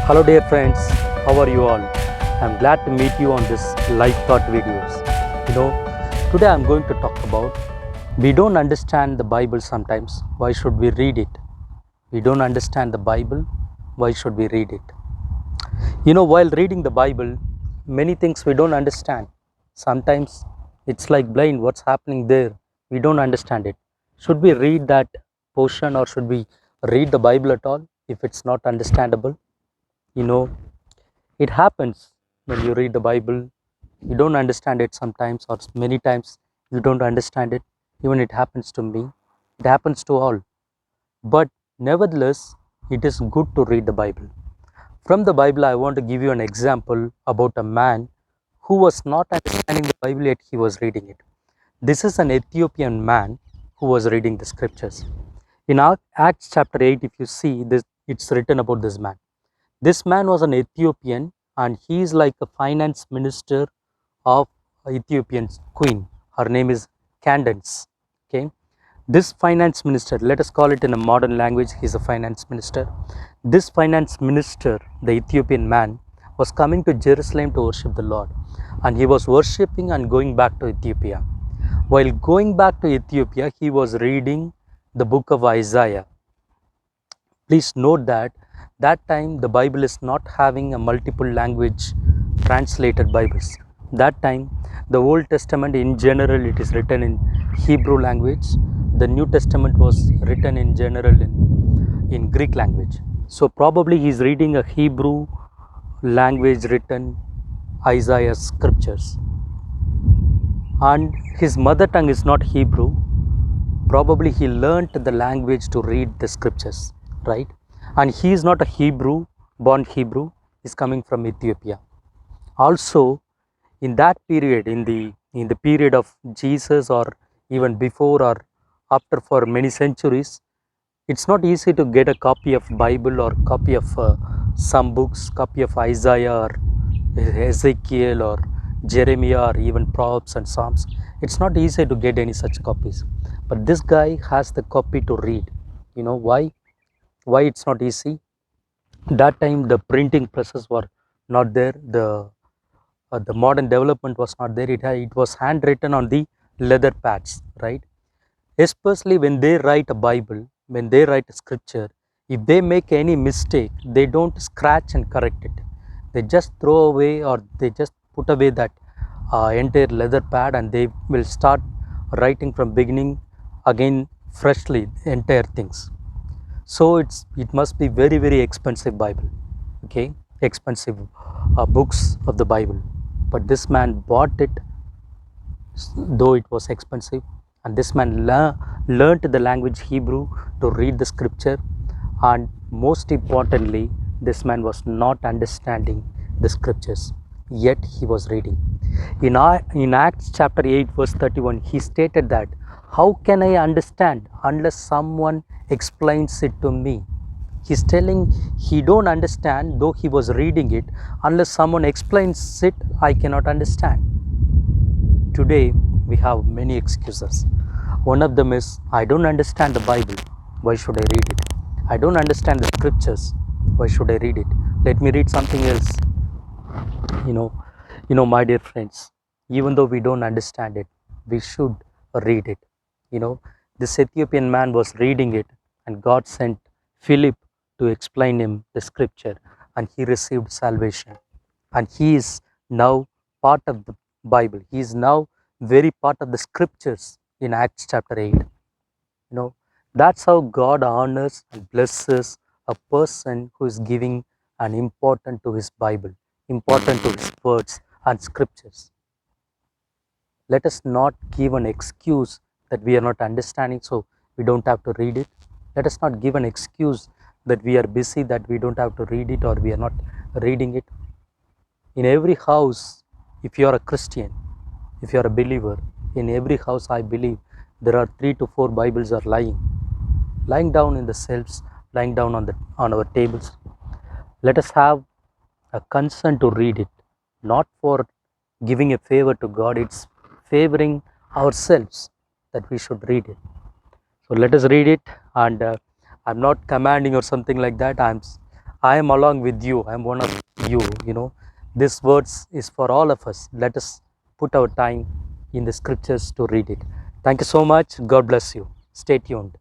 Hello dear friends, how are you all? I'm glad to meet you on this live thought videos. Today I'm going to talk about we don't understand the Bible sometimes. Why should we read it? We don't understand the Bible. Why should we read it? While reading the Bible, many things we don't understand. Sometimes it's like blind, what's happening there? We don't understand it. Should we read that portion or should we read the Bible at all if it's not understandable? You know, it happens when you read the Bible, you don't understand it sometimes, or many times you don't understand it. Even it happens to me, it happens to all. But nevertheless, it is good to read the Bible. From the Bible, I want to give you an example about a man who was not understanding the Bible yet he was reading it. This is an Ethiopian man who was reading the scriptures. In Acts chapter 8, if you see this, it's written about this man. This man was an Ethiopian and he is like a finance minister of Ethiopian queen. Her name is Candace. Okay. This finance minister, let us call it in a modern language, he is a finance minister. This finance minister, the Ethiopian man, was coming to Jerusalem to worship the Lord. And he was worshipping and going back to Ethiopia. While going back to Ethiopia, he was reading the book of Isaiah. Please note that time the Bible is not having a multiple language translated Bibles. That time the Old Testament in general it is written in Hebrew language. The New Testament was written in general in Greek language. So probably he is reading a Hebrew language written Isaiah scriptures. And his mother tongue is not Hebrew. Probably he learnt the language to read the scriptures, right? And he is not a Hebrew, born Hebrew, is coming from Ethiopia. Also, in that period, in the period of Jesus or even before or after for many centuries, it's not easy to get a copy of Bible or copy of some books, copy of Isaiah or Ezekiel or Jeremiah or even Proverbs and Psalms. It's not easy to get any such copies. But this guy has the copy to read. You know why? Why it's not easy? That time the printing presses were not there. The modern development was not there. It was handwritten on the leather pads, right? Especially when they write a Bible, when they write a scripture, if they make any mistake, they don't scratch and correct it. They just throw away or they just put away that entire leather pad and they will start writing from beginning again freshly entire things. So it must be very very expensive Bible, okay, expensive books of the Bible. But this man bought it though it was expensive, and this man learned the language Hebrew to read the scripture. And most importantly, this man was not understanding the scriptures, yet he was reading. In Acts chapter 8 verse 31, he stated that, how can I understand unless someone explains it to me? He's telling he don't understand though he was reading it. Unless someone explains it, I cannot understand. Today we have many excuses. One of them is, I don't understand the Bible, why should I read it? I don't understand the scriptures, why should I read it? Let me read something else. My dear friends, even though we don't understand it, we should read it. This Ethiopian man was reading it, and God sent Philip to explain him the scripture, and he received salvation. And he is now part of the Bible. He is now very part of the scriptures in Acts chapter 8. That's how God honors and blesses a person who is giving an important to his Bible, important to his words and scriptures. Let us not give an excuse that we are not understanding, so we don't have to read it. Let us not give an excuse that we are busy, that we don't have to read it, or we are not reading it. In every house, if you are a Christian, if you are a believer, in every house I believe there are 3 to 4 Bibles are lying down in the shelves, lying down on our tables. Let us have a concern to read it, not for giving a favor to God. It's favoring ourselves that we should read it. So let us read it. And I'm not commanding or something like that. I am along with you. I am one of you. This words is for all of us. Let us put our time in the scriptures to read it. Thank you so much. God bless you. Stay tuned.